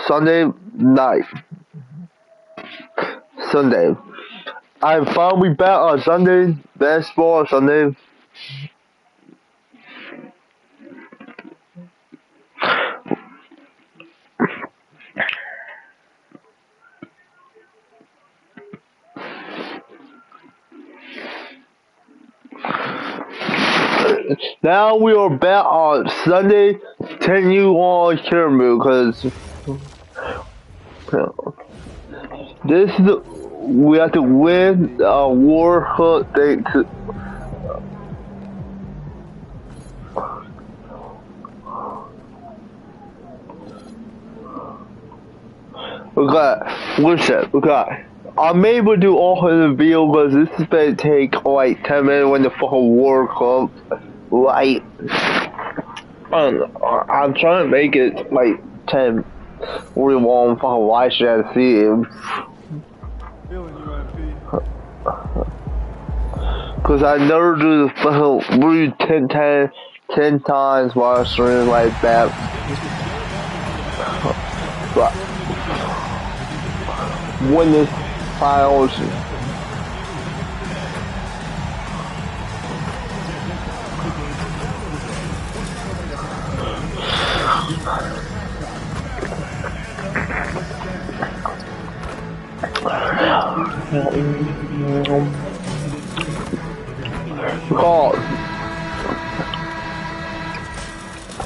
Sunday night. Sunday. I finally bet on Sunday. Baseball on Sunday. Now we are back on Sunday. 10 you on camera because this is we have to win a World Cup thing. Okay, listen, okay. I'm able to do all of the video because this is going to take like 10 minutes when the fucking World Cup. Like, I'm trying to make it like 10 really long fucking why should I see it? Because I never do the fucking really 10 times while I stream like that. But when this files.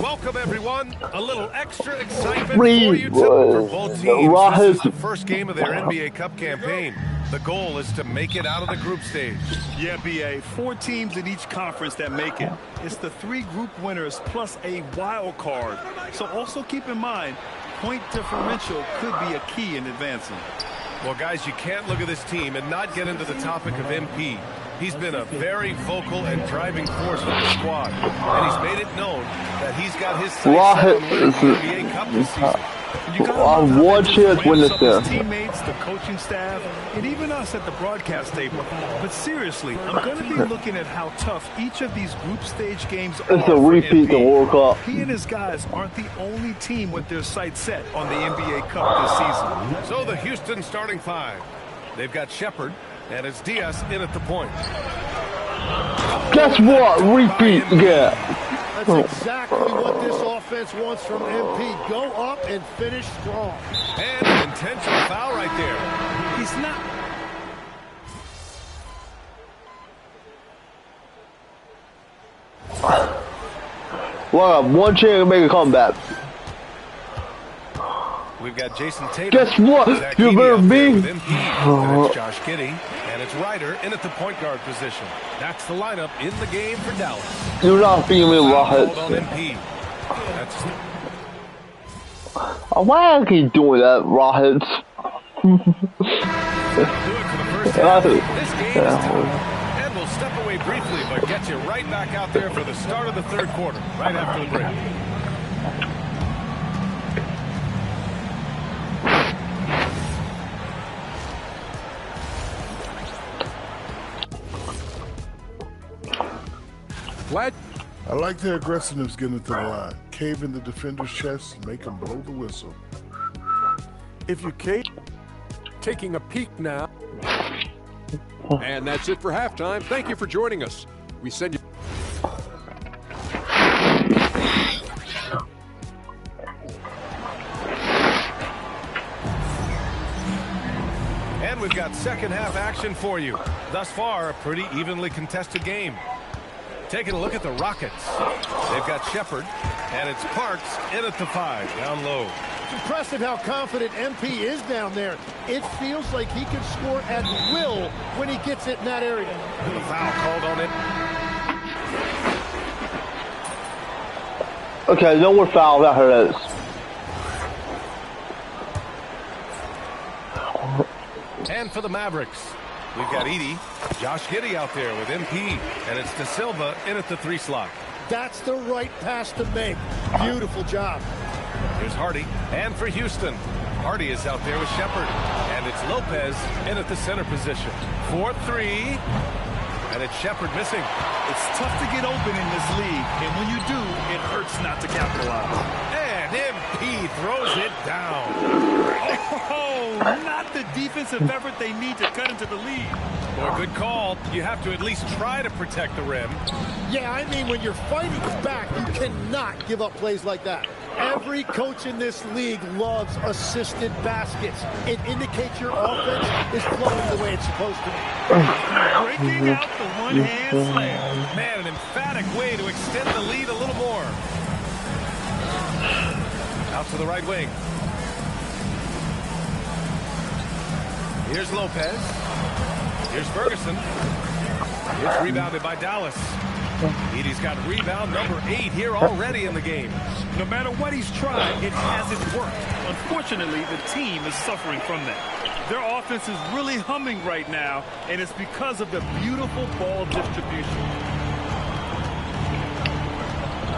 Welcome everyone. A little extra excitement for you too for both teams. This is the first game of their NBA Cup campaign. The goal is to make it out of the group stage. Yeah, BA. 4 teams in each conference that make it. It's the 3 group winners plus a wild card. So also keep in mind, point differential could be a key in advancing. Well, guys, you can't look at this team and not get into the topic of MP. He's been a very vocal and driving force for the squad, and he's made it known that he's got his sights set on winning the NBA Cup this season. One chance win this there. Teammates, the coaching staff, and even us at the broadcast table. But seriously, I'm going to be looking at how tough each of these group stage games are. It's a repeat the World Cup. He and his guys aren't the only team with their sights set on the NBA Cup this season. So the Houston starting 5. They've got Shepard, and it's Diaz in at the point. Guess what? Repeat again. That's exactly what this offense wants from MP. Go up and finish strong. And an intentional foul right there. He's not. Well, one chance to make a comeback. We've got Jason Tatum. Guess what? Zach You better be. And it's Josh Giddey. And it's Ryder in at the point guard position. That's the lineup in the game for Dallas. You're not feeling Rockets. Why I keep doing that, Rockets? This game is tough. And we'll step away briefly, but get you right back out there for the start of the third quarter, right after the break. I like their aggressiveness getting to the line. Cave in the defender's chest and make him blow the whistle. If you cave, taking a peek now. And that's it for halftime. Thank you for joining us. We send you. And we've got second half action for you. Thus far, a pretty evenly contested game. Taking a look at the Rockets. They've got Shepard, and it's Parks in at the 5, down low. It's impressive how confident MP is down there. It feels like he can score at will when he gets it in that area. And the foul called on it. Okay, no more foul. That hurts. And for the Mavericks, we've got Edey, Josh Giddey out there with MP, and it's De Silva in at the 3 slot. That's the right pass to make. Beautiful job. Here's Hardy, and for Houston, Hardy is out there with Shepard, and it's Lopez in at the center position. 4-3, and it's Shepard missing. It's tough to get open in this league, and when you do, it hurts not to capitalize. And MP throws it down. defensive effort they need to cut into the lead. Boy, good call. You have to at least try to protect the rim. Yeah, I mean, when you're fighting back, you cannot give up plays like that. Every coach in this league loves assisted baskets. It indicates your offense is flowing the way it's supposed to be. Breaking out the one-hand slam. Man, an emphatic way to extend the lead a little more. Out to the right wing. Here's Lopez. Here's Ferguson. It's rebounded by Dallas. Edie's got rebound number 8 here already in the game. No matter what he's tried, it hasn't worked. Unfortunately, the team is suffering from that. Their offense is really humming right now, and it's because of the beautiful ball distribution.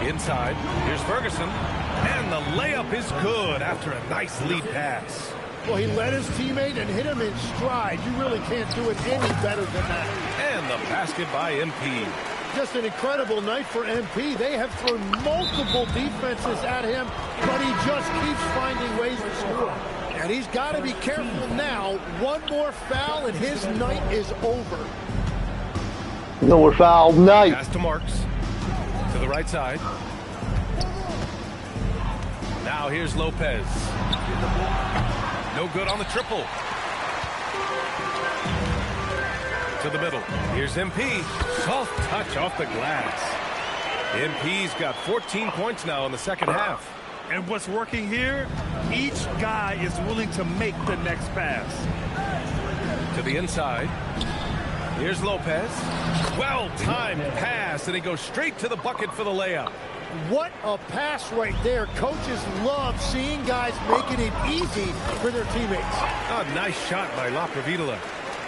Inside, here's Ferguson. And the layup is good after a nice lead pass. Well, he led his teammate and hit him in stride. You really can't do it any better than that. And the basket by MP. Just an incredible night for MP. They have thrown multiple defenses at him, but he just keeps finding ways to score. And he's got to be careful now. One more foul and his night is over. No more foul night. Pass to Marks. To the right side. Now here's Lopez. No good on the triple. To the middle. Here's MP. Soft touch off the glass. MP's got 14 points now in the second half. And what's working here? Each guy is willing to make the next pass. To the inside. Here's Lopez. Well-timed pass, and he goes straight to the bucket for the layup. What a pass right there. Coaches love seeing guys making it easy for their teammates. A nice shot by La Providola.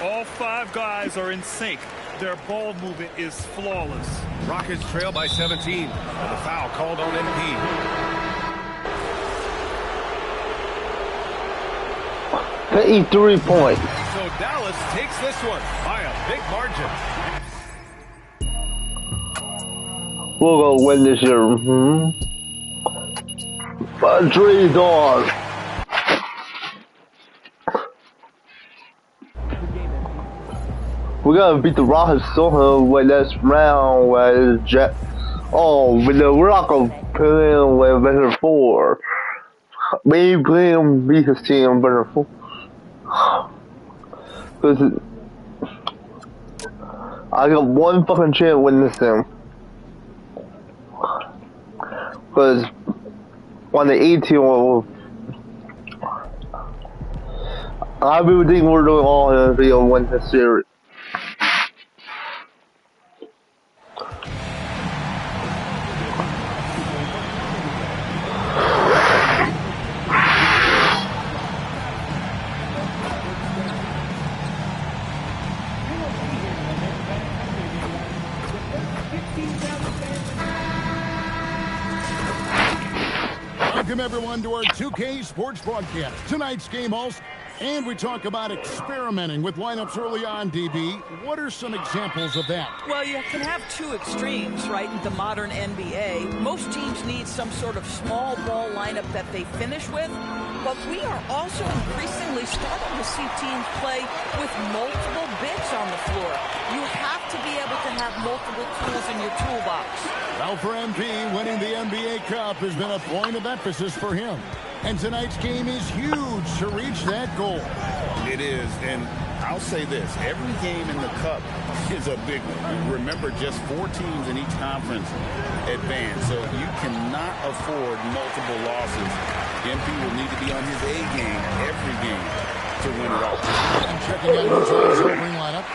All 5 guys are in sync. Their ball movement is flawless. Rockets trail by 17. And the foul called on MP. 53 points. So Dallas takes this one by a big margin. We'll go win this year. Country dog. We gotta beat the Rockets somehow with this round with Jet. Oh, with the Rockets playing with better 4. Maybe playing beat his team better 4. Cause I got one fucking chance to win this thing. Cause on the 18, I really think we're doing all in the video to win this series. Welcome everyone to our 2K Sports broadcast. Tonight's game also, and we talk about experimenting with lineups early on, DB. What are some examples of that? Well, you can have 2 extremes, right, in the modern NBA. Most teams need some sort of small ball lineup that they finish with, but we are also increasingly starting to see teams play with multiple bigs on the floor. You have to be able to have multiple tools in your toolbox. Well, for MP, winning the NBA Cup has been a point of emphasis for him. And tonight's game is huge to reach that goal. It is, and I'll say this. Every game in the Cup is a big one. Remember, just 4 teams in each conference advance, so you cannot afford multiple losses. MP will need to be on his A game every game to win it all. And checking out Utah's opening lineup,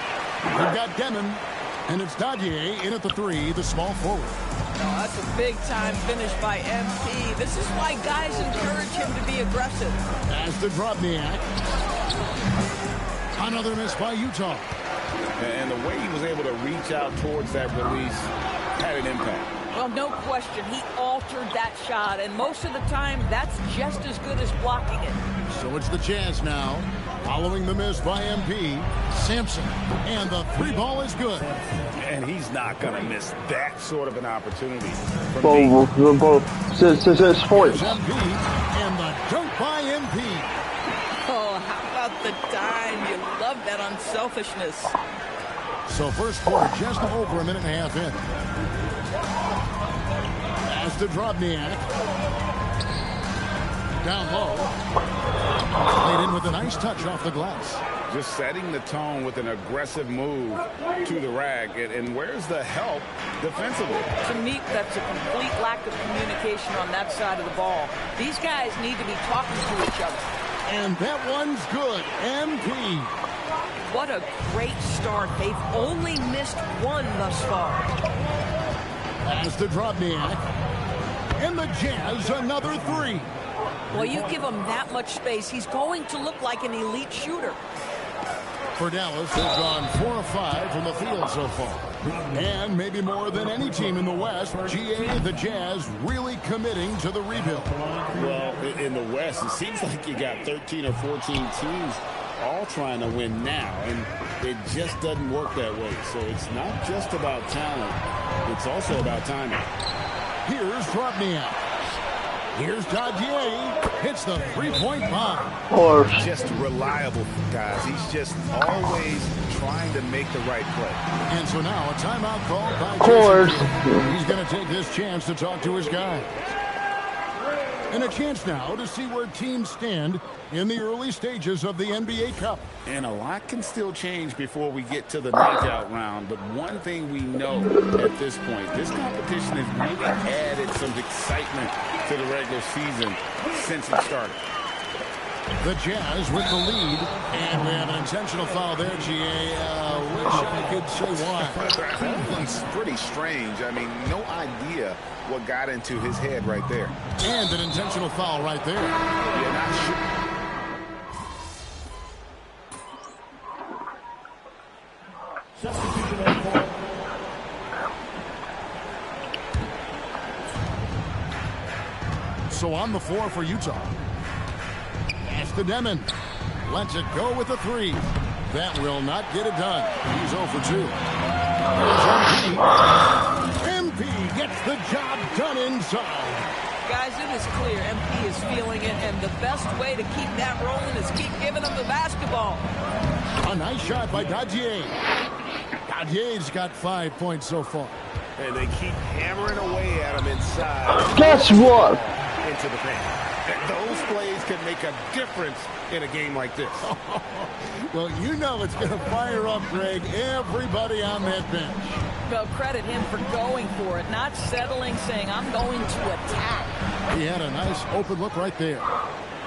we've got Demon, and it's Dadier in at the 3, the small forward. No, that's a big-time finish by MP. This is why guys encourage him to be aggressive. As the Drobniak. Another miss by Utah. And the way he was able to reach out towards that release had an impact. Well, no question. He altered that shot, and most of the time, that's just as good as blocking it. So it's the Jazz now. Following the miss by MP, Sampson. And the 3 ball is good. And he's not going to miss that sort of an opportunity. Both 6 points. MP, and the dunk by MP. MP. Oh, how about the dime? You love that unselfishness. So first quarter just over a minute and a half in. Pass to Drobniak. Down low. Played in with a nice touch off the glass. Just setting the tone with an aggressive move to the rack. And where's the help defensively? To me, that's a complete lack of communication on that side of the ball. These guys need to be talking to each other. And that one's good. MP. What a great start. They've only missed one thus far. Pass to Drobniak. And the Jazz another three. Well, you give him that much space, he's going to look like an elite shooter. For Dallas, they've gone 4 of 5 from the field so far. And maybe more than any team in the West, GA, the Jazz, really committing to the rebuild. Well, in the West, it seems like you got 13 or 14 teams all trying to win now, and it just doesn't work that way. So it's not just about talent, it's also about timing. Here's Drobniak. Here's Dadier. Hits the three-point bomb. Or Just reliable, guys. He's just always trying to make the right play. And so now a timeout called by course. Jason. He's going to take this chance to talk to his guy. And a chance now to see where teams stand in the early stages of the NBA Cup. And a lot can still change before we get to the knockout round. But one thing we know at this point, this competition has really added some excitement to the regular season since it started. The Jazz with the lead. And we have an intentional foul there, GA. Wish I could say why. It's pretty strange. I mean, no idea what got into his head right there. And an intentional foul right there. Yeah, not sure. So on the floor for Utah. Pass to Demon. Lets it go with a three. That will not get it done. He's 0 for 2. Here's MP. MP gets the job done inside. Guys, it is clear MP is feeling it, and the best way to keep that rolling is keep giving them the basketball. A nice shot by Dadier. Dadier's got 5 points so far. And they keep hammering away at him inside. guess what? Into the paint. Those plays can make a difference in a game like this. Well, you know it's going to fire up, Greg, everybody on that bench. Well, credit him for going for it, not settling, saying, I'm going to attack. He had a nice open look right there.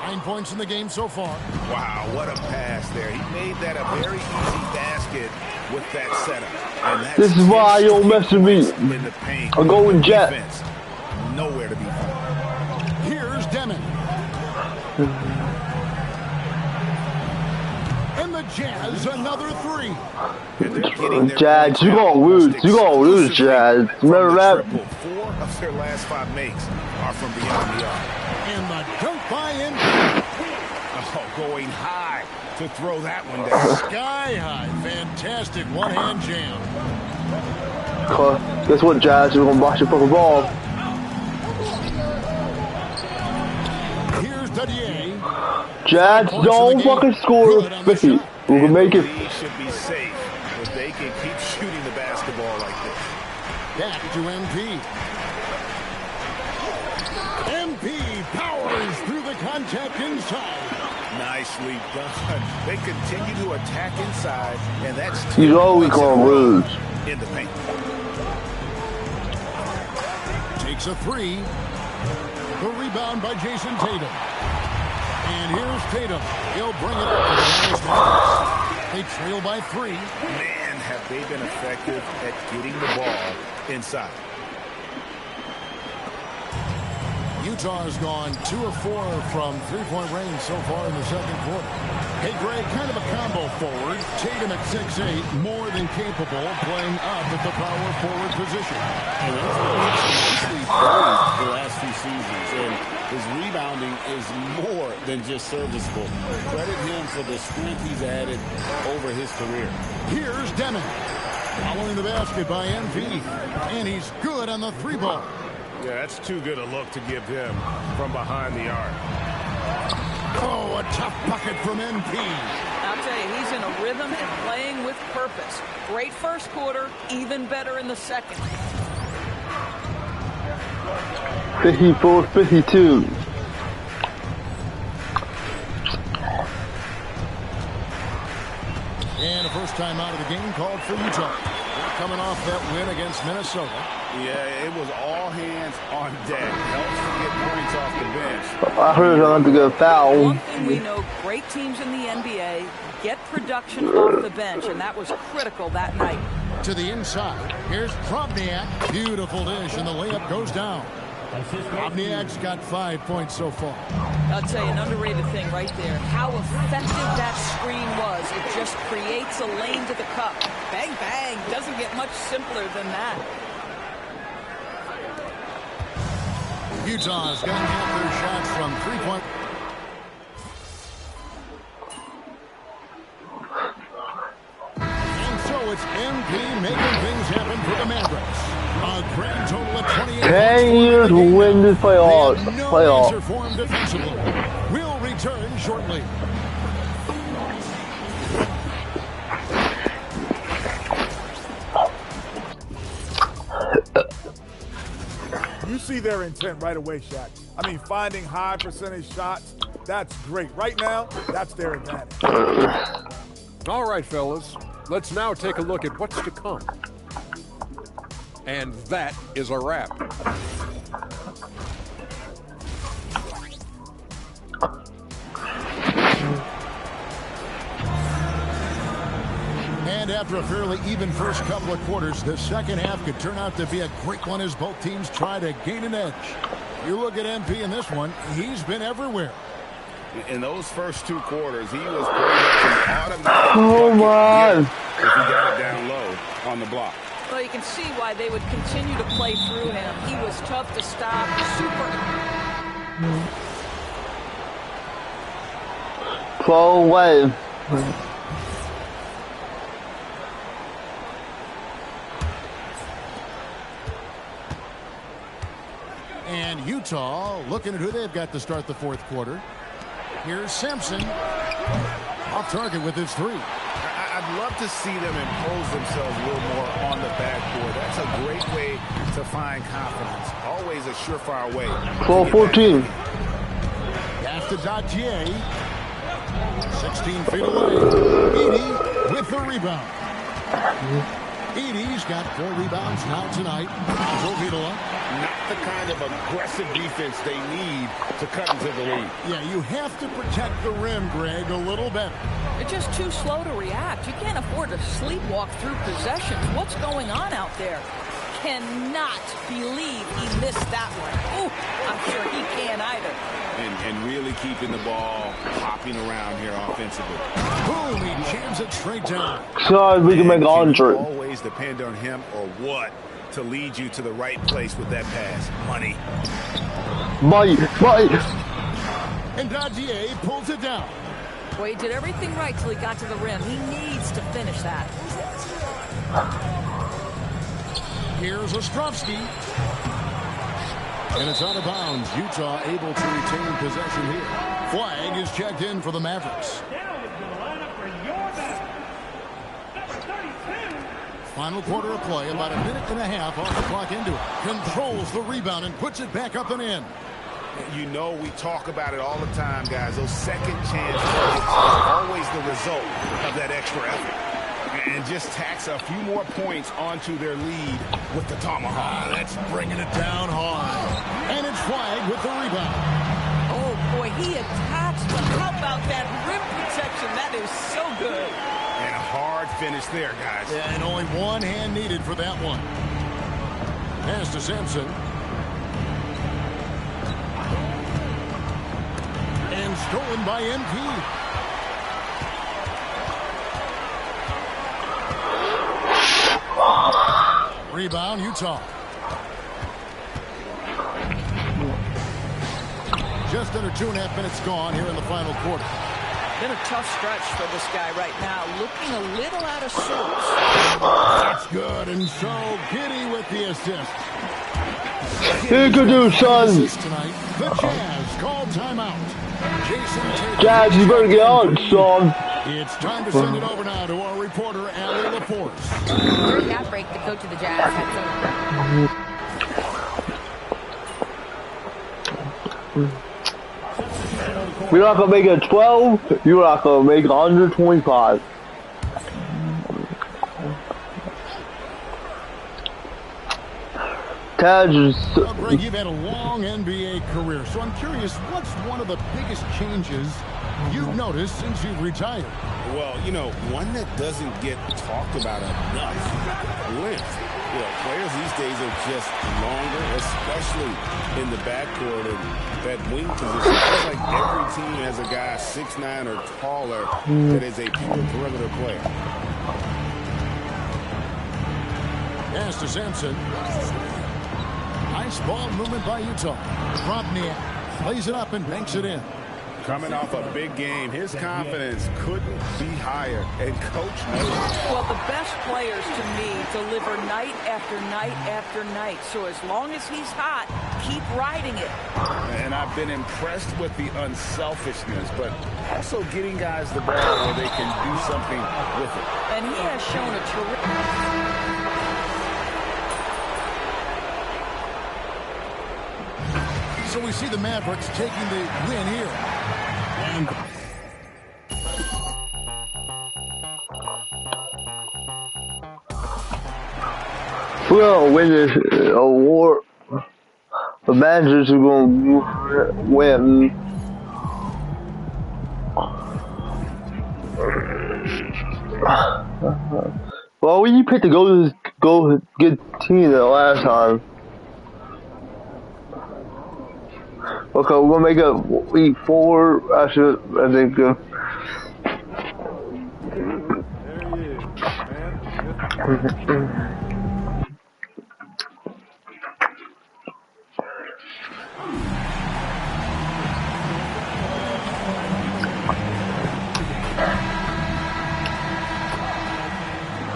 9 points in the game so far. Wow, what a pass there. He made that a very easy basket with that setup. And that's This is why you don't mess with me. in the paint. I'm going Jet. Defense, nowhere to be found. Here's Demon. And the Jazz, another three. And they're getting their Jazz, you gonna lose. You gonna lose, Jazz. Remember that? 4 of their last 5 makes are from beyond the arc. And the dunk by in. Oh, going high to throw that one down. Sky high. Fantastic one-hand jam. Guess what, Jazz? We're gonna box your fucking ball. Here's Dadier. Jazz, don't fucking score 50. We're gonna make it. He should be safe if they can keep shooting the basketball like this. Back to MP. MP powers through the contact inside. Nicely done. They continue to attack inside, and that's He's always gonna lose. in the paint. Takes a three. The rebound by Jason Tatum. And here's Tatum. He'll bring it up for the Dallas Mavericks. They trail by 3. Man, have they been effective at getting the ball inside. Utah has gone 2 of 4 from three-point range so far in the second quarter. Hey, Greg, kind of a combo forward. Tatum at 6'8", more than capable, playing up at the power forward position. And that's what he's nicely praised the last few seasons. And his rebounding is more than just serviceable. Credit him for the strength he's added over his career. Here's Demon. Following the basket by MP. And he's good on the 3-ball. Yeah, that's too good a look to give him from behind the arc. Oh, a tough bucket from MP. I'll tell you, he's in a rhythm and playing with purpose. Great first quarter, even better in the second. 54-52. And a first time out of the game called for Utah. They're coming off that win against Minnesota. Yeah, it was all hands on deck. Helps to get points off the bench. I heard I'm going to get a foul. One thing we know, great teams in the NBA get production off the bench, and that was critical that night. To the inside, here's Krobniak. Beautiful dish, and the layup goes down. Krobniak's got 5 points so far. I'll tell you, an underrated thing right there. How effective that screen was. It just creates a lane to the cup. Bang, bang. Doesn't get much simpler than that. Utah's got half their shots from 3-point. And so it's MP making things happen for the Mavericks. A grand total of 28 10 years to win this playoff. No answer for him defensively. We'll return shortly. You see their intent right away, Shaq. I mean, finding high percentage shots, that's great. Right now, that's their advantage. All right, fellas. Let's now take a look at what's to come. And that is a wrap. And after a fairly even first couple of quarters, the second half could turn out to be a great one as both teams try to gain an edge. You look at MP in this one, he's been everywhere. In those first two quarters, he was pretty much an automatic. Oh, my. If he got it down low on the block. Well, you can see why they would continue to play through him. He was tough to stop. Super. 12 away. And Utah looking at who they've got to start the fourth quarter. Here's Sampson. Off target with his three. I'd love to see them impose themselves a little more on the backboard. That's a great way to find confidence. Always a surefire way. 12-14. Pass to Datier. 16 feet away. Edey with the rebound. Edey's got 4 rebounds now tonight. Goldfield. Not the kind of aggressive defense they need to cut into the lead. Yeah, you have to protect the rim, Greg, a little better. They're just too slow to react. You can't afford to sleepwalk through possessions. What's going on out there? Cannot believe he missed that one. Ooh, I'm sure he can't either. And really keeping the ball hopping around here offensively. Boom, he jams it straight down. So we can make 100. Always depend on him or what to lead you to the right place with that pass. Money. Money. And Dadier pulls it down. Well, he did everything right till he got to the rim. He needs to finish that. Here's Ostrovsky. And it's out of bounds. Utah able to retain possession here. Flag is checked in for the Mavericks. Final quarter of play, about a minute and a half off the clock into it. Controls the rebound and puts it back up and in. You know, we talk about it all the time, guys. Those second chance targets are always the result of that extra effort. And just tacks a few more points onto their lead with the tomahawk. That's bringing it down hard. And it's Flag with the rebound. Oh, boy, he attached. But how about that rim protection? That is so good. And a hard finish there, guys. Yeah, and only one hand needed for that one. Pass to Sampson. And stolen by MP. Rebound, Utah. Just under 2.5 minutes gone here in the final quarter. Been a tough stretch for this guy right now. Looking a little out of sorts. That's good. And so Giddy with the assist. Here you go, son. Tonight, the Jazz call timeout. Jazz, you better get on, son. It's time to send it over now to our reporter, Allie LaForce. During that break, the coach of the Jazz had some... You're not gonna make it 12. You're not gonna make 125. Well, Greg, you've had a long NBA career, so I'm curious, what's one of the biggest changes you've noticed since you've retired? Well, you know, one that doesn't get talked about enough, length. You know, players these days are just longer, especially in the backcourt and that wing position. It feels like every team has a guy 6'9" or taller that is a pure perimeter player. Pass to Sampson. Nice ball movement by Utah. Robniak plays it up and banks it in. Coming off a big game, his confidence couldn't be higher, and coach knows it. Well, the best players, to me, deliver night after night after night. So as long as he's hot, keep riding it. And I've been impressed with the unselfishness, but also getting guys the ball where they can do something with it. And he has shown a terrific... So we see the Mavericks taking the win here. And we're gonna win this award. The managers are gonna win. Well, we picked the go good team the last time. Okay, we're gonna make a week 4. I think. There he is, man.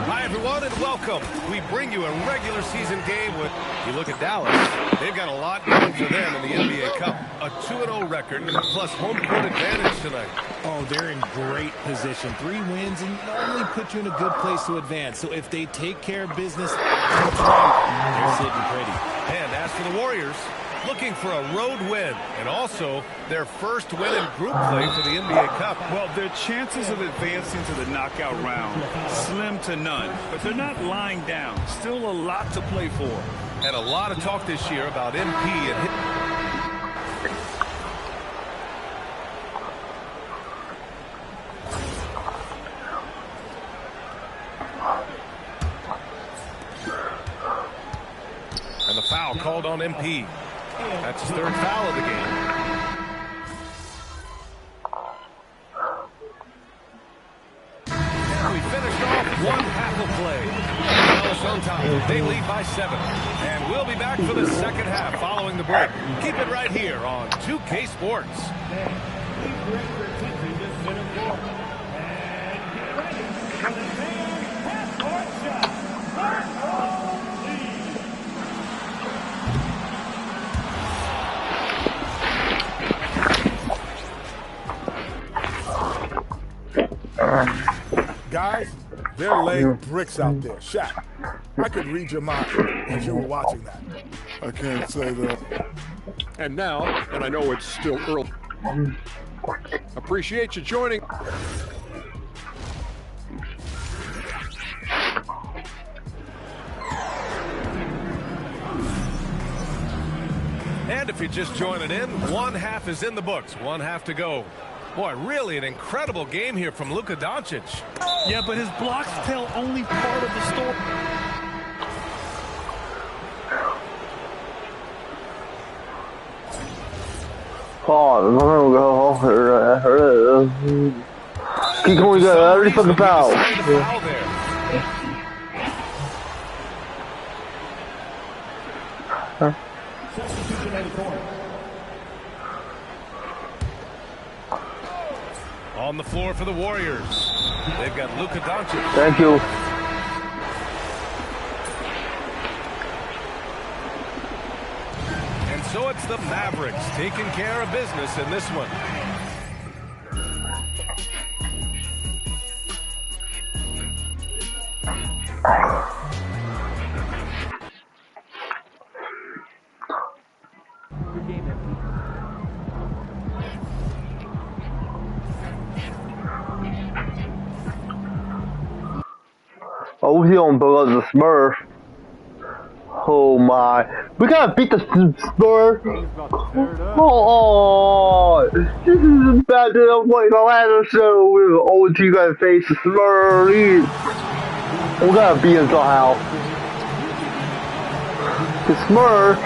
Hi, everyone, and welcome. We bring you a regular season game with, you look at Dallas, they've got a lot going for them in the NBA Cup. A 2-0 record, plus home court advantage tonight. Oh, they're in great position. 3 wins and normally put you in a good place to advance. So if they take care of business, they're sitting pretty. And as for the Warriors, looking for a road win, and also their first win in group play for the NBA Cup. Well, their chances of advancing to the knockout round, slim to none. But they're not lying down. Still a lot to play for. And a lot of talk this year about MP and his... And the foul called on MP. That's his 3rd foul of the game. And we finished off one half of play. Dallas on top. They lead by 7. And we'll be back for the second half following the break. Keep it right here on 2K Sports. Guys, they're laying bricks out there. Shaq, I could read your mind as you were watching that. I can't say that. And now, and I know it's still early, appreciate you joining. And if you're just joining in, one half is in the books. One half to go. Boy, really an incredible game here from Luka Doncic. Yeah, but his blocks tell only part of the story. Oh, I'm gonna go. Keep going, guys. I already fucking foul. On the floor for the Warriors. They've got Luka Doncic. Thank you. And so it's the Mavericks taking care of business in this one. Oh, he on below the Smurf. Oh my. We gotta beat the Smurf. Oh, this is about to like the last show with OG gonna face the Smurf. We gotta beat him somehow. The Smurf.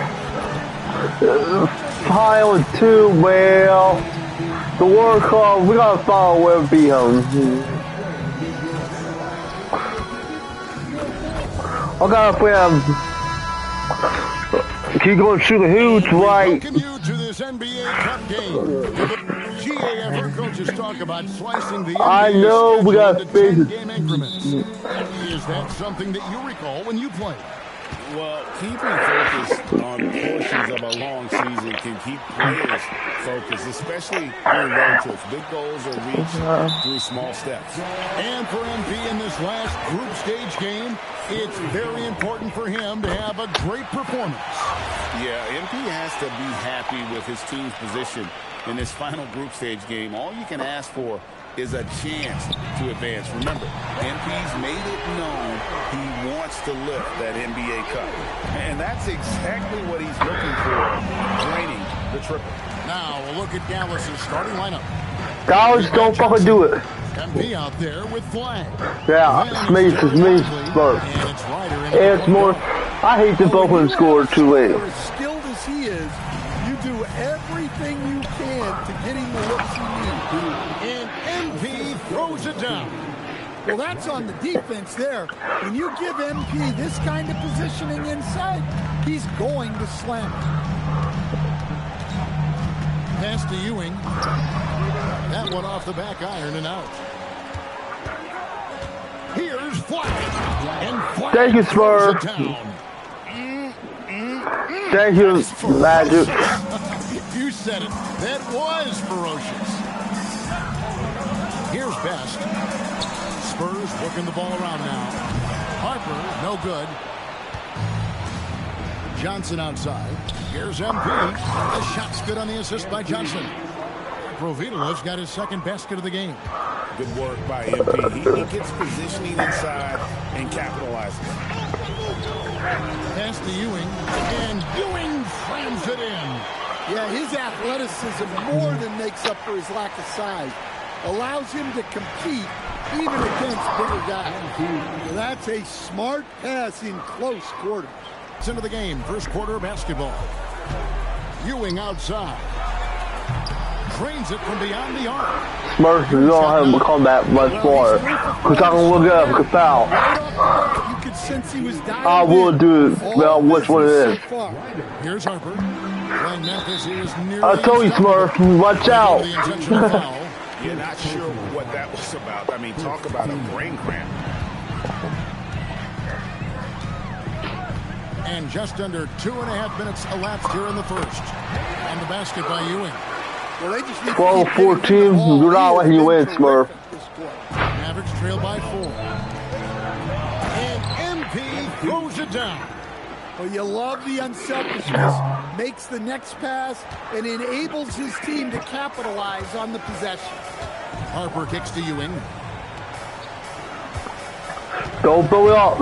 5 on 2, well, the World Cup, we gotta find a way to beat him. I gotta play him. Keep going to shoot a huge right. Welcome you to this NBA Cup game. GAF coaches talk about slicing the NBA I know we gotta into face it. 10-game increments. Is that something that you recall when you played? Well, keeping focused on portions of a long season can keep players focused, especially during road trips. Big goals are reached through small steps. And for MP in this last group stage game, it's very important for him to have a great performance. Yeah, MP has to be happy with his team's position in this final group stage game. All you can ask for is a chance to advance. Remember, MP's made it known he wants to lift that NBA Cup. And that's exactly what he's looking for, draining the triple. Now, a look at Dallas's starting lineup. Dallas don't fucking do it. MP out there with Flag. Yeah, Smith, Smurf. And it's Ryder in It's more, I hate that both of them scored too late. As skilled as he is, you do everything you can to get him the looks you need. And MP throws it down. Well, that's on the defense there. When you give MP this kind of positioning inside, he's going to slam it. Pass to Ewing. That one off the back iron and out. Here's Flag. And Flag Thank you, throws Smurf. it down. Thank you, Magic. You said it. That was ferocious. Here's Best. Spurs working the ball around now. Harper, no good. Johnson outside. Here's MP. The shot's good on the assist by Johnson. Providelo's got his second basket of the game. Good work by MP. He gets positioning inside and capitalizes. Pass to Ewing. And Ewing slams it in. Yeah, his athleticism more than makes up for his lack of size. Allows him to compete even against bigger guys. That's a smart pass in close quarters. It's into the game. First quarter basketball. Ewing outside. Trains it from beyond the arc. Smurf, you don't have him come back much more. Because I can look it up, because foul. You could sense he was dying. I will do it, well, which one it is. Here's Harper. Playing Memphis is nearly I told you, Smurf, watch out. the intentional foul. You're not sure what that was about. I mean, talk about a brain cramp. And just under 2.5 minutes elapsed here in the first. And the basket by Ewing. Well, they just need 12-14, you're not letting you win, Smurf. Mavericks trail by 4. And MP throws it down. Well, you love the unselfishness. Makes the next pass and enables his team to capitalize on the possession. Harper kicks to Ewing. Don't blow it up.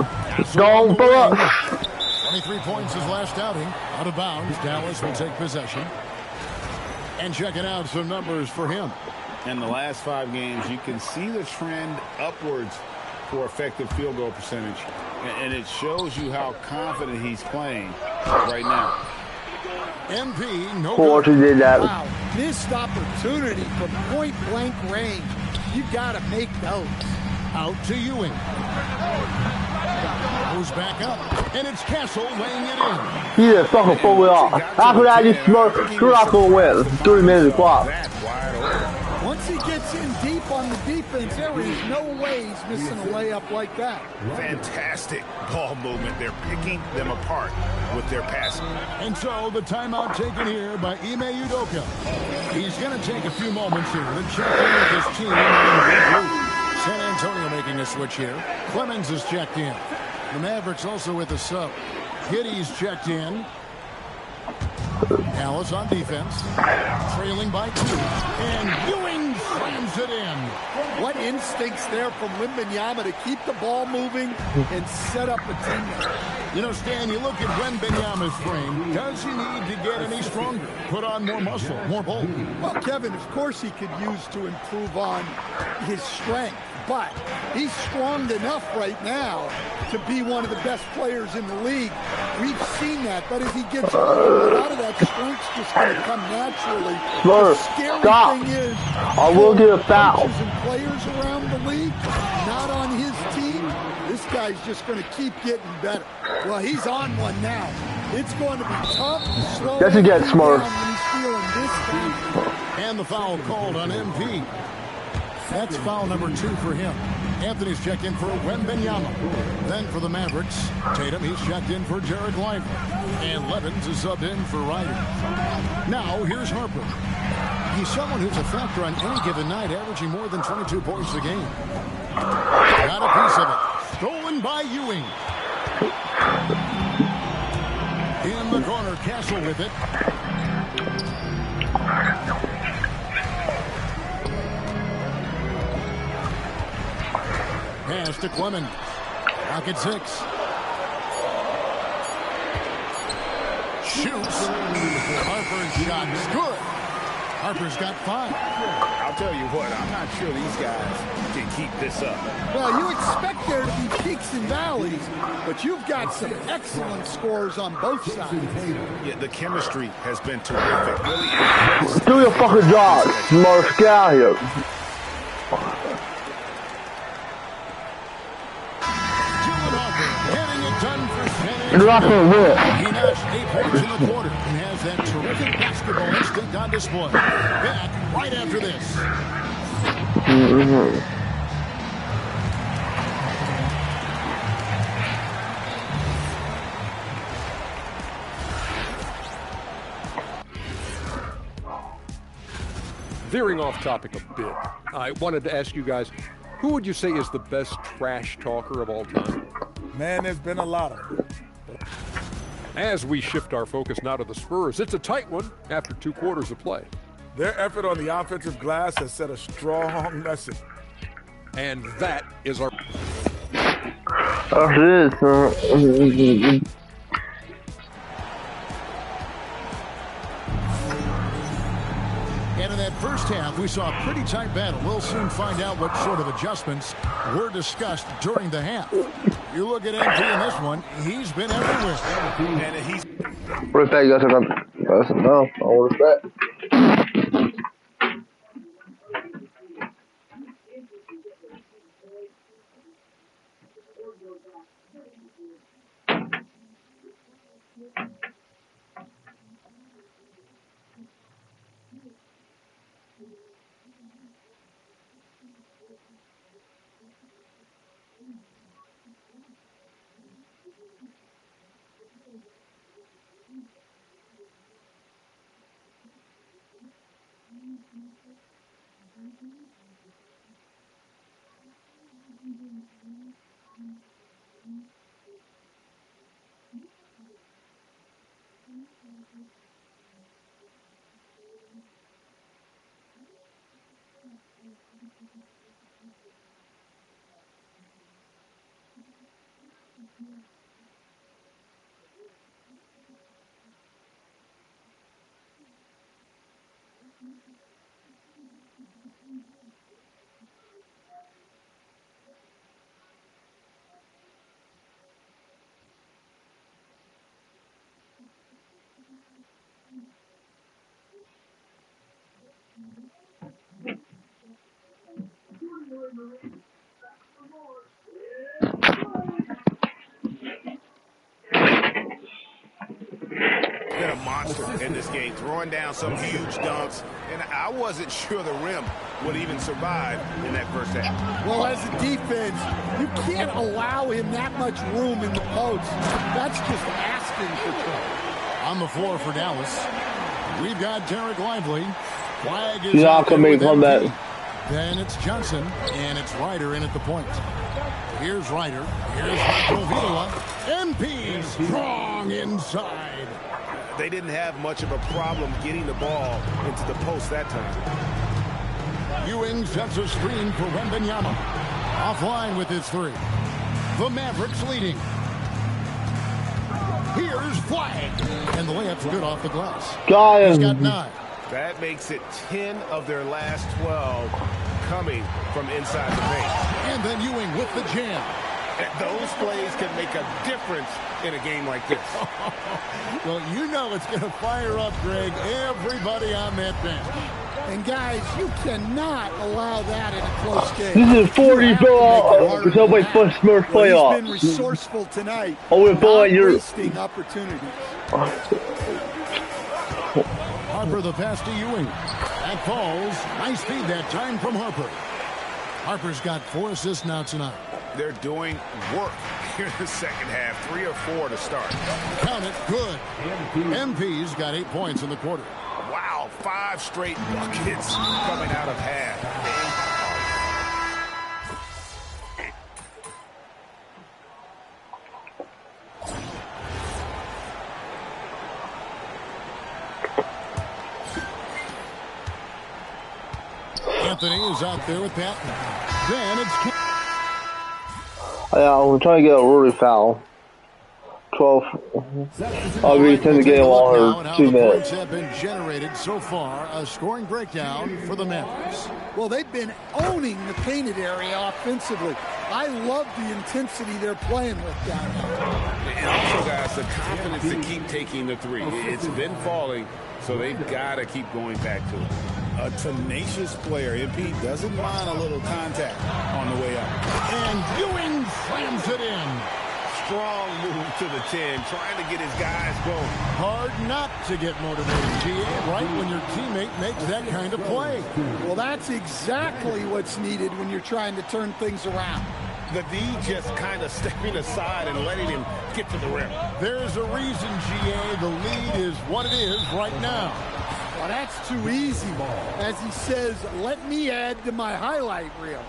Don't blow it up. 23 points his last outing. Out of bounds. Dallas will take possession. And checking out some numbers for him. In the last 5 games, you can see the trend upwards for effective field goal percentage. And it shows you how confident he's playing right now. MP, no Forty good. did that. Wow, missed opportunity from point-blank range. You got to make those. Out to Ewing. Goes back up. And it's Castle laying it in. He didn't fucking blow it up. How could I just Smurf? You're not going to win. 3 minutes clock. That's wide open. Once he gets in deep on the defense, there is no way he's missing a layup like that. Fantastic ball movement. They're picking them apart with their passing. And so the timeout taken here by Ime Udoka. He's going to take a few moments here to check in with his team. San Antonio making a switch here. Clemens is checked in. The Mavericks also with the sub. Giddey's checked in. Dallas on defense. Trailing by 2. And Ewing slams it in. What instincts there from Wembanyama to keep the ball moving and set up a teammate. You know, Stan, you look at Wembanyama's frame. Does he need to get any stronger? Put on more muscle, more bulk? Well, Kevin, of course he could use to improve on his strength, but he's strong enough right now to be one of the best players in the league. We've seen that, but as he gets older, a lot of that strength's just going to come naturally. Smurf, the scary stop. thing is, I will get a foul. coaches and players around the league, not on his team, this guy's just going to keep getting better. Well, he's on one now. It's going to be tough, slow. That's a get, Smurf. When he's feeling this confident. And the foul called on MP. That's foul number 2 for him. Anthony's checked in for Wembanyama. Then for the Mavericks, Tatum, he's checked in for Jared Lively. And Levins is subbed in for Ryder. Now, here's Harper. He's someone who's a factor on any given night, averaging more than 22 points a game. Got a piece of it. Stolen by Ewing. In the corner, Castle with it. Pass to Clemens. Pocket 6. Shoots. Harper's shot is good. Harper's got 5. I'll tell you what, I'm not sure these guys can keep this up. Well, you expect there to be peaks and valleys, but you've got some excellent scores on both sides. Yeah, the chemistry has been terrific. Really impressive. Do your fucking job, Smurf. Get out here. Drop it, whip. He notched 8 points in the quarter and has that terrific basketball instinct on display. Back right after this. Veering off topic a bit, I wanted to ask you guys, who would you say is the best trash talker of all time? Man, there's been a lot of them. As we shift our focus now to the Spurs, it's a tight one after 2 quarters of play. Their effort on the offensive glass has set a strong message. And that is our... And in that first half, we saw a pretty tight battle. We'll soon find out what sort of adjustments were discussed during the half. You look at MP in this one, he's been everywhere. And he's... Respect, that's enough. All respect. Been a monster in this game, throwing down some huge dunks, and I wasn't sure the rim would even survive in that first half. Well, as a defense, you can't allow him that much room in the post. That's just asking for trouble. On the floor for Dallas, we've got Derek Lively. Flag is Y'all out can there make with comeback. MP. Then it's Johnson, and it's Ryder in at the point. Here's Ryder. Here's Goldfield. MP strong inside. They didn't have much of a problem getting the ball into the post that time. Ewing sets a screen for Wembanyama. Offline with his three. The Mavericks leading. Here's Flag. And the layup's good off the glass. He's got 9. That makes it 10 of their last 12 coming from inside the paint. And then Ewing with the jam. And those plays can make a difference in a game like this. Well, you know it's going to fire up, Greg, everybody on that bench. And guys, you cannot allow that in a close game. This is 40 ball. It's always first Smurf playoff. He's been resourceful tonight. Oh, we're boy, you're wasting opportunities. Harper the pass to Ewing. That falls. Nice feed that time from Harper. Harper's got 4 assists now tonight. They're doing work here in the second half. 3 or 4 to start. Count it. Good. MP's got 8 points in the quarter. Wow, 5 straight buckets coming out of half. Anthony is out there with that. Then it's... Yeah, I'm trying to get a Rory foul. 12. I'll be 10 to get longer. 2 minutes. Points have been generated so far. A scoring breakdown for the Mavericks. Well, they've been owning the painted area offensively. I love the intensity they're playing with down there. And also, guys, the confidence to keep taking the 3. It's been falling, so they've got to keep going back to it. A tenacious player. MP doesn't mind a little contact on the way up. And Ewing slams it in. Strong move to the 10, trying to get his guys going. Hard not to get motivated, GA, right when your teammate makes that kind of play. Well, that's exactly what's needed when you're trying to turn things around. The D just kind of stepping aside and letting him get to the rim. There's a reason, GA, the lead is what it is right now. Well, that's too easy. As he says, let me add to my highlight reel.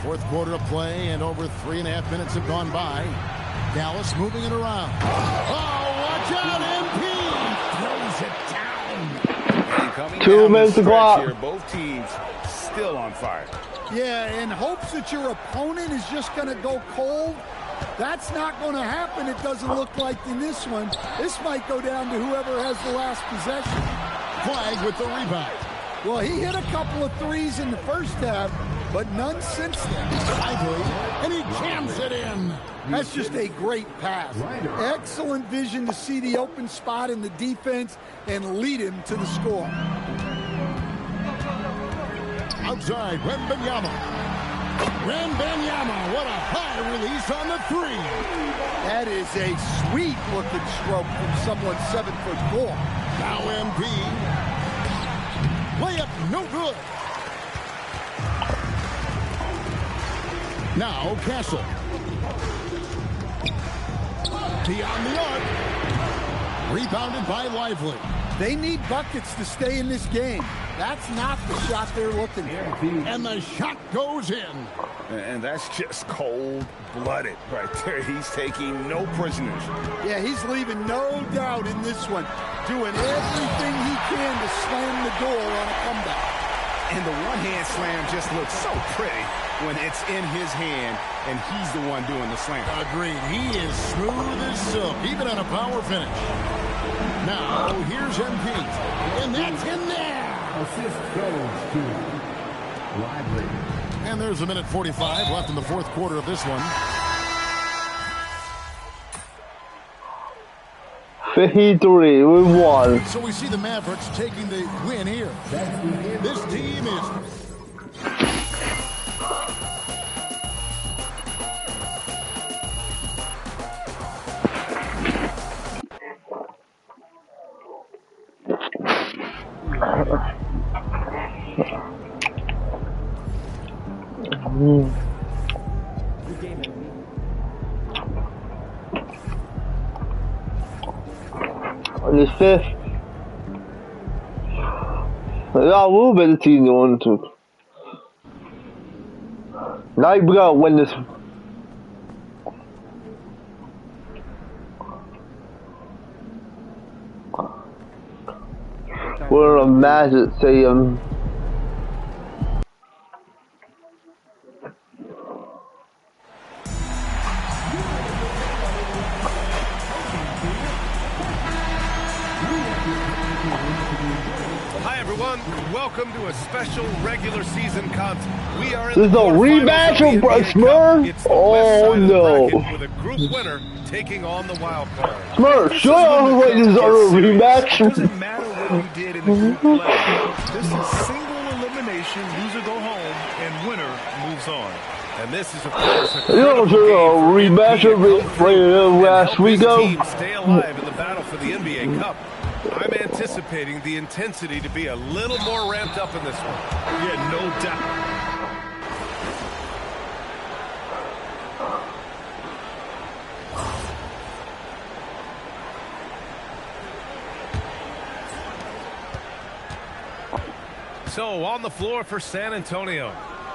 Fourth quarter of play, and over 3.5 minutes have gone by. Dallas moving it around. Oh, watch out, MP! Throws it down. 2 minutes to clock. Both teams still on fire. Yeah, in hopes that your opponent is just going to go cold. That's not going to happen, it doesn't look like in this one. This might go down to whoever has the last possession. Flag with the rebound. Well, he hit a couple of threes in the first half, but none since then. And he jams it in. That's just a great pass. Excellent vision to see the open spot in the defense and lead him to the score. Outside, Wembanyama. What a high release on the 3. That is a sweet-looking stroke from someone 7'4". Now MP. Layup no good. Now Castle. Beyond the arc. Rebounded by Lively. They need buckets to stay in this game. That's not the shot they're looking for. And the shot goes in. And that's just cold-blooded right there. He's taking no prisoners. Yeah, he's leaving no doubt in this one. Doing everything he can to slam the door on a comeback. And the one-hand slam just looks so pretty when it's in his hand and he's the one doing the slam. Agreed. He is smooth as silk, even on a power finish. Now, here's MP. And that's in there. Assist goes to Lively. And there's 1:45 left in the fourth quarter of this one. 53, we won. So we see the Mavericks taking the win here. This team is... On the 5th. got a little bit of team on too. Now we gotta win this. We're in a Magic Stadium. Hi everyone, welcome to a special regular season contest. We are in This is the a rematch quarterfinals from of the NBA Smurf? Cup. It's the Oh, west side of the no. bracket with a group winner taking on the wild card. Smurf, This shut is when up the like this is cup a gets serious. It rematch. doesn't matter what you did in the group play. This is single elimination, loser go home, and winner moves on. And this is, of course, a You know, critical game for rematch MP of to it come through and last help week his ago. team stay alive in the battle for the NBA Cup. I'm anticipating the intensity to be a little more ramped up in this one. Yeah, no doubt. So, on the floor for San Antonio,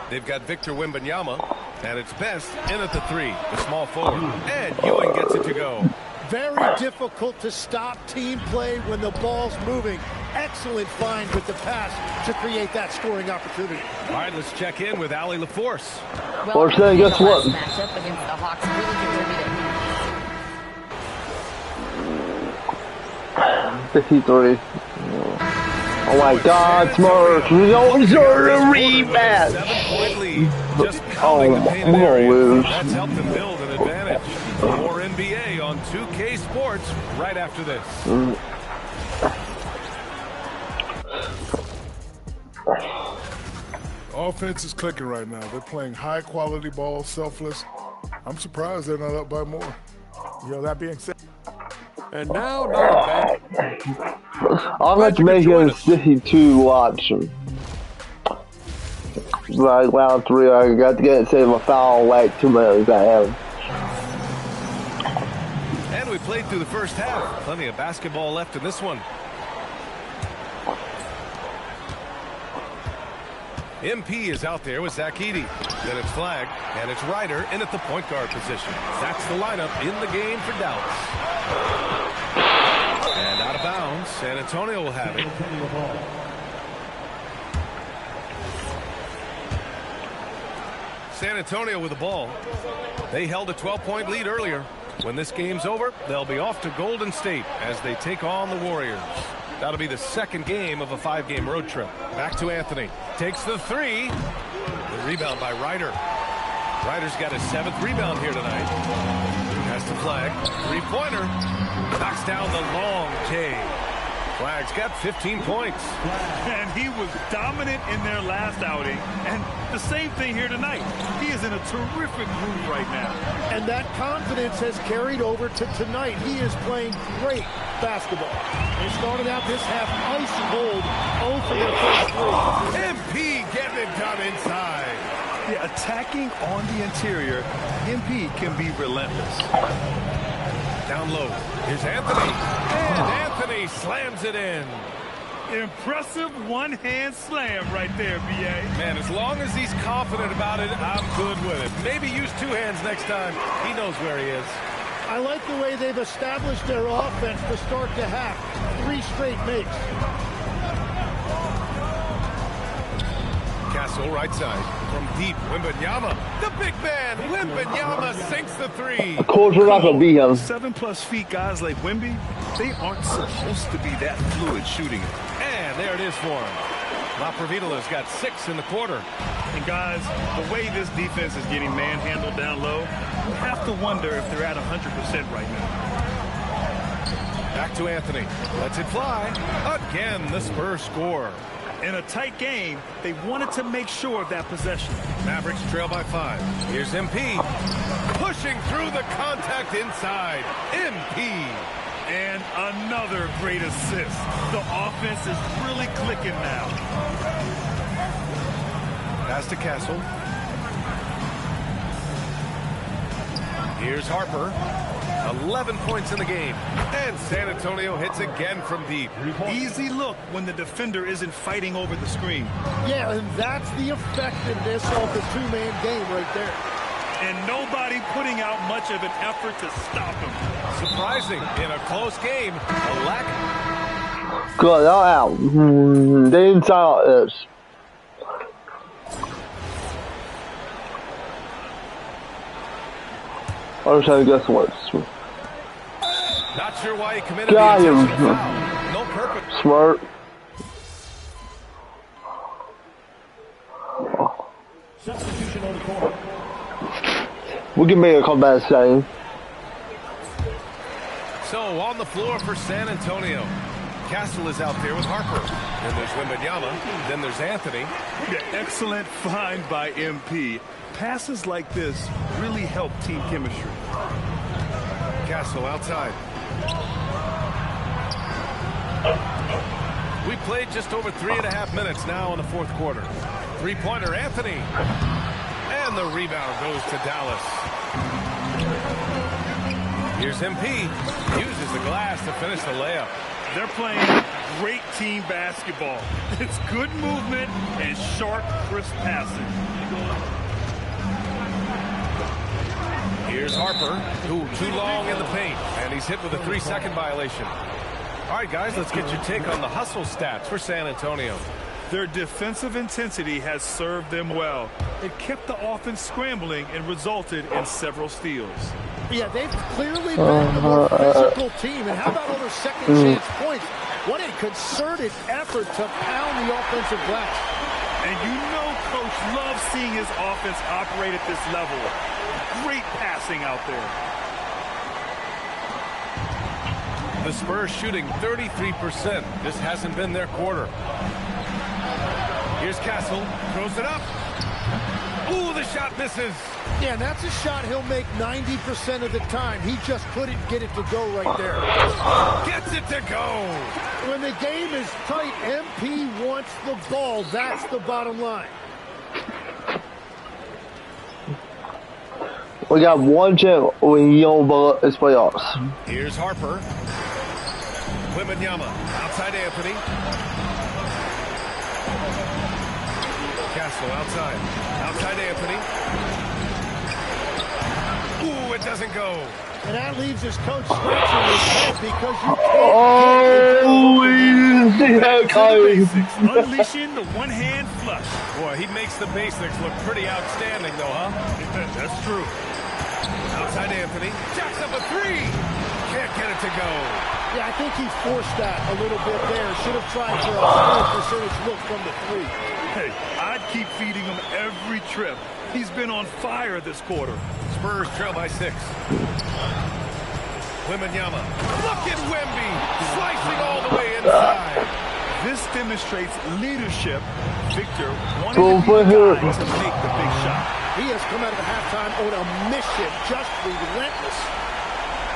they've got Victor Wembanyama, and it's Best in at the three, the small forward. And Ewing gets it to go. Very difficult to stop team play when the ball's moving. Excellent find with the pass to create that scoring opportunity. All right, let's check in with Allie LaForce. Well, Or say, guess the last what? matchup against the Hawks really contributed. 53. Oh my God, Smurf, we don't deserve a rematch. 7-point lead. Just pounding the painted we're gonna area. lose. That's helped them build an advantage. More NBA on 2K Sports right after this. Offense is clicking right now. They're playing high quality ball, selfless. I'm surprised they're not up by more. You know, that being said, And now, not a bad. I'm going to make it 52 watch. Like round 3, I got to get save a foul like 2 minutes I have. And we played through the first half. Plenty of basketball left in this one. MP is out there with Zach Edey. Then it's Flag, and it's Ryder in at the point guard position. That's the lineup in the game for Dallas. And out of bounds, San Antonio will have it. San Antonio with the ball. They held a 12-point lead earlier. When this game's over, they'll be off to Golden State as they take on the Warriors. That'll be the second game of a 5-game road trip. Back to Anthony. Takes the three. The rebound by Ryder. Ryder's got his 7th rebound here tonight. Has the Flag. Three-pointer. Knocks down the long K. Flag's got 15 points. And he was dominant in their last outing. And the same thing here tonight. He is in a terrific groove right now. And that confidence has carried over to tonight. He is playing great basketball. They started out this half ice cold, 0 for their first 3. MP getting it done inside. Yeah, attacking on the interior, MP can be relentless. Down low. Here's Anthony. And Anthony slams it in. Impressive one-hand slam right there, B.A. Man, as long as he's confident about it, I'm good with it. Maybe use 2 hands next time. He knows where he is. I like the way they've established their offense to start the half. 3 straight makes. Castle right side from deep. Wembanyama, the big man. Wembanyama sinks the three. Of course, we're not going to beat him. 7+ feet guys like Wemby, they aren't supposed to be that fluid shooting it. And there it is for him. La Provitola's got 6 in the quarter. And guys, the way this defense is getting manhandled down low, you have to wonder if they're at 100% right now. Back to Anthony. Lets it fly. Again, the Spurs score. In a tight game, they wanted to make sure of that possession. Mavericks trail by 5. Here's MP. Pushing through the contact inside. MP. And another great assist. The offense is really clicking now. Pass to Castle. Here's Harper. 11 points in the game. And San Antonio hits again from deep. Easy look when the defender isn't fighting over the screen. Yeah, and that's the effectiveness of the two-man game right there. And nobody putting out much of an effort to stop him. Surprising in a close game. A lack. Good, all out. The inside is. I was trying to guess what. Not sure why he committed Got the him. intentional foul. No purpose. Smart. Substitution on the court. We can make a comeback saying. So on the floor for San Antonio. Castle is out there with Harper. Then there's Wembanyama. Then there's Anthony. Yeah, excellent find by MP. Passes like this really help team chemistry. Castle outside. We played just over 3.5 minutes now in the fourth quarter. Three-pointer, Anthony. And the rebound goes to Dallas. Here's MP. Uses the glass to finish the layup. They're playing great team basketball. It's good movement and sharp, crisp passing. Here's Harper, who too long in the paint, and he's hit with a 3-second violation. All right, guys, let's get your take on the hustle stats for San Antonio. Their defensive intensity has served them well. It kept the offense scrambling and resulted in several steals. Yeah, they've clearly been the more physical team. And how about all their second chance points? What a concerted effort to pound the offensive glass. And you know Coach loves seeing his offense operate at this level. Great passing out there. The Spurs shooting 33%. This hasn't been their quarter. Here's Castle, throws it up. Ooh, the shot misses. Yeah, and that's a shot he'll make 90% of the time. He just couldn't get it to go right there. Gets it to go. When the game is tight, MP wants the ball. That's the bottom line. We got one chance when you don't it's playoffs. Here's Harper. Wembanyama outside Anthony. Castle outside. Outside Anthony. Ooh, it doesn't go. And that leaves his coach scratching his head because you can't we didn't see that coming. Unleashing the one-hand flush. Boy, he makes the basics look pretty outstanding, though, huh? That's true. Outside Anthony. Jacks up a three. Can't get it to go. Yeah, I think he forced that a little bit there. Should have tried for a higher percentage look from the three. Hey, I'd keep feeding him every trip. He's been on fire this quarter. Spurs trail by 6. Wembanyama. Look at Wemby. Slicing all the way inside. This demonstrates leadership. Victor wanting to be the guy to make the big shot. He has come out of the halftime on a mission, just relentless.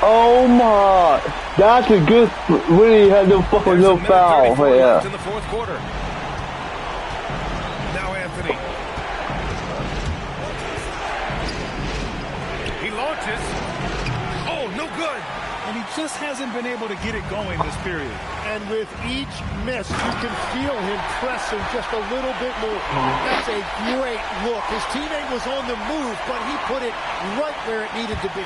Oh my, that's a good, really had no fucking no foul. Yeah. In the fourth quarter. Now Anthony. He launches. Oh, no good. And he just hasn't been able to get it going this period. And with each miss, you can feel him pressing just a little bit more. That's a great look. His teammate was on the move, but he put it right where it needed to be.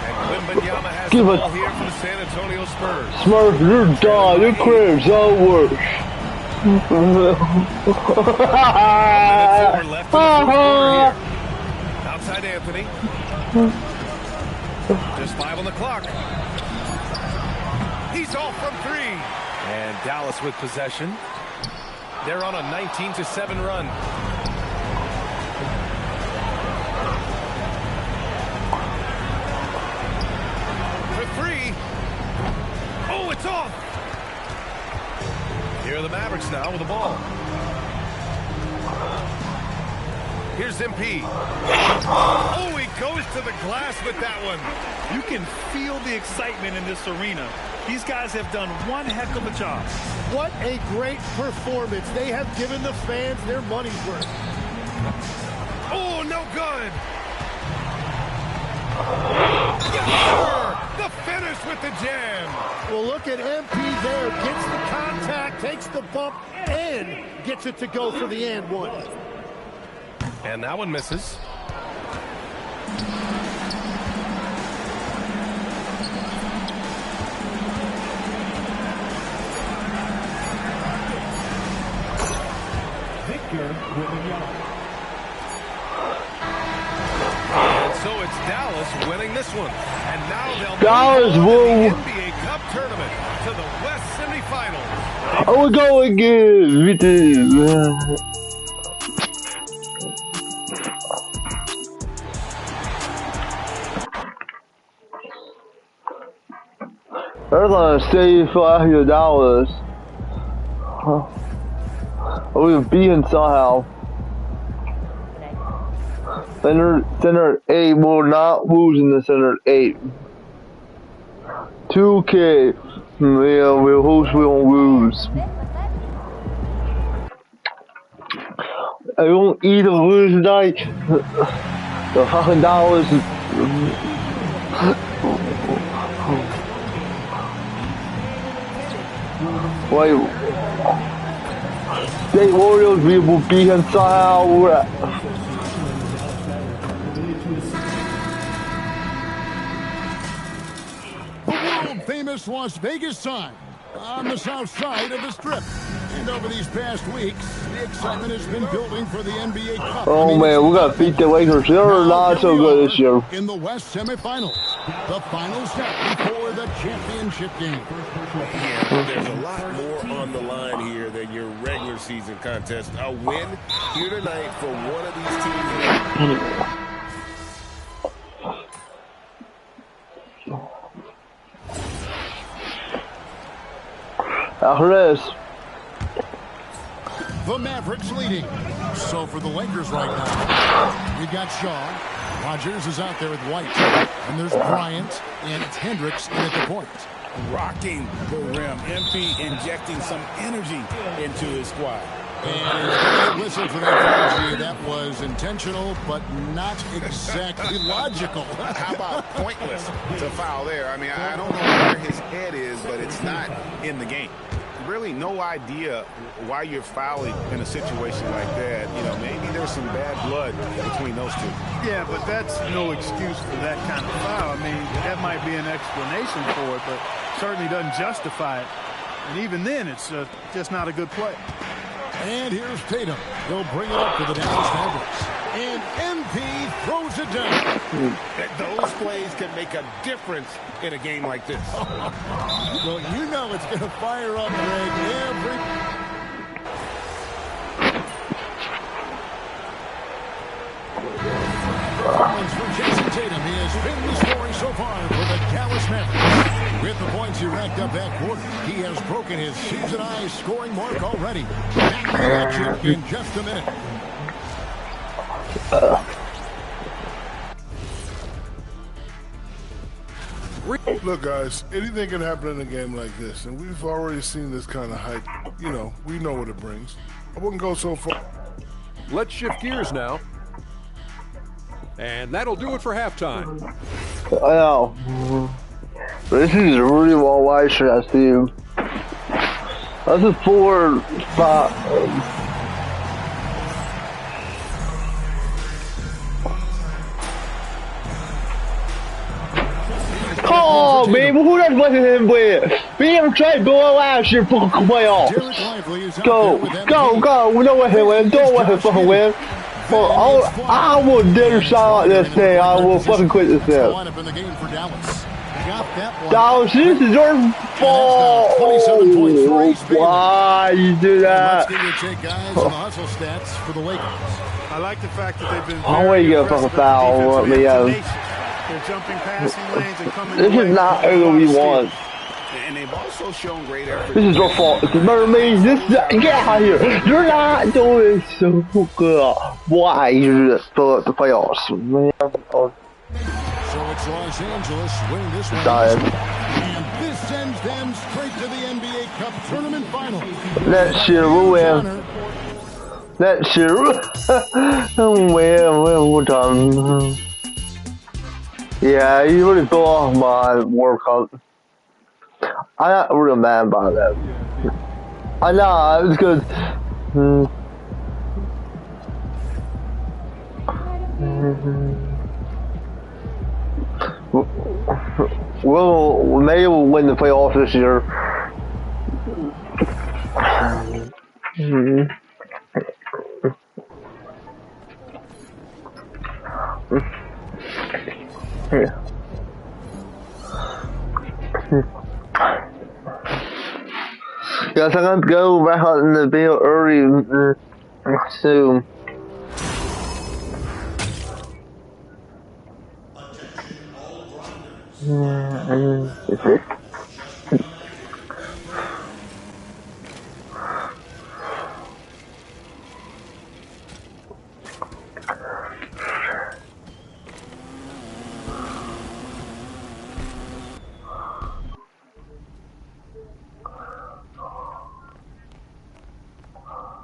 And Wembanyama has the ball here for the San Antonio Spurs. Smurf, you're done. Your career's over. Left in the fourth quarter here. Outside Anthony. Just 5 on the clock. He's off from 3. And Dallas with possession. They're on a 19-7 run. For 3. Oh, it's off. Here are the Mavericks now with the ball. Here's MP. Oh, he goes to the glass with that one. You can feel the excitement in this arena. These guys have done one heck of a job. What a great performance. They have given the fans their money's worth. Oh, no good. The finish with the jam. Well, look at MP there. Gets the contact, takes the bump, and gets it to go for the and one. And that one misses. And so it's Dallas winning this one. And now they'll Dallas move on will. to the NBA Cup tournament to the West semifinals. I will go again. They're gonna stay for here, Dallas. We're beating somehow. Center 8 will not lose in the center 8. 2K. Yeah, we'll lose, we won't lose. I won't either lose tonight. The fucking Dallas. Wait. State Warriors, we will beat him somehow. Famous Las Vegas time on the south side of the Strip. And over these past weeks, the excitement has been building for the NBA Cup. Oh man, we gotta beat the Lakers. They're not so good this year. In the West semifinals, the final step before the championship game. Yeah, there's a lot more on the line here than your regular season contest. A win here tonight for one of these teams. The Mavericks leading. So for the Lakers right now, we got Shaw. Rogers is out there with White. And there's Bryant and Hendricks in at the point. Rocking the rim. MP injecting some energy into his squad. And a whistle for that energy. That was intentional, but not exactly logical. How about pointless to foul there? I mean, I don't know where his head is, but it's not in the game. Really no idea why you're fouling in a situation like that. You know, maybe there's some bad blood between those two. Yeah, but that's no excuse for that kind of foul. I mean, that might be an explanation for it, but certainly doesn't justify it. And even then, it's just not a good play. And here's Tatum. He'll bring it up to the Dallas Mavericks. And MP throws it down. Those plays can make a difference in a game like this. Well, you know it's going to fire up, Greg, every... For Jason Tatum, he has been the scoring so far for the Dallas Mavericks. With the points he racked up that quarter, he has broken his season-high scoring mark already. Back to the action in just a minute. Look, guys, anything can happen in a game like this, and we've already seen this kind of hype. You know, we know what it brings. I wouldn't go so far. Let's shift gears now. And that'll do it for halftime. I know. This is a really long white shirt, I see. That's a 4 spot. Oh, man, who does what him with? We haven't tried going last year for playoffs. Go. We know what he win. Don't let him fucking win. Well, I will dare shot this thing. I will fucking quit this thing. Dallas, this is your fault. Oh, why you do that? I like the fact that they've been. I want you to fucking foul. They're jumping passing lanes and coming. This is not who we want. And they've also shown great effort. This is your fault. It's me. Get out of here. You're not doing so good. Why you just fill up the playoffs, man? So it's Los Angeles winning this one. Dying. And this sends them straight to the NBA Cup tournament final. Next year we'll win. Next year we'll win. We're done. Yeah, you really threw off my workout. I'm not real mad about that. I know, it's good. Maybe we'll win the playoffs this year. Guys, I'm gonna go back out in the video early soon.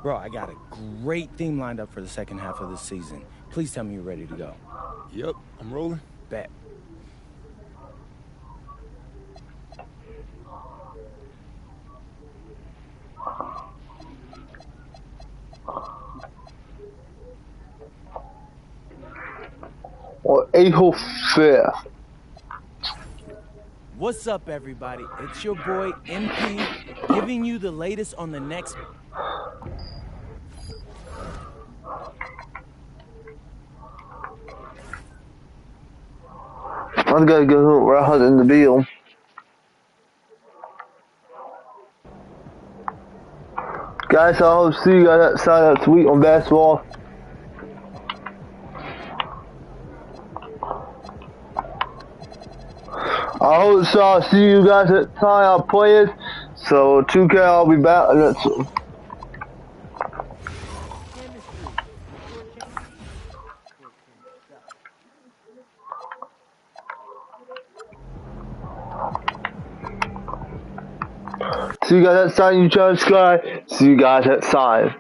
Bro, I got a great theme lined up for the second half of the season. Please tell me you're ready to go. Yep, I'm rolling. Bet. Or April 5th. What's up, everybody? It's your boy, MP, giving you the latest on the next... I'm gonna go right out in the video. Guys, I hope to see you guys outside next week on basketball. I hope so. I'll see you guys at the time I'll play it. So 2K, I'll be back. See you guys outside. You try to sky. See you guys outside.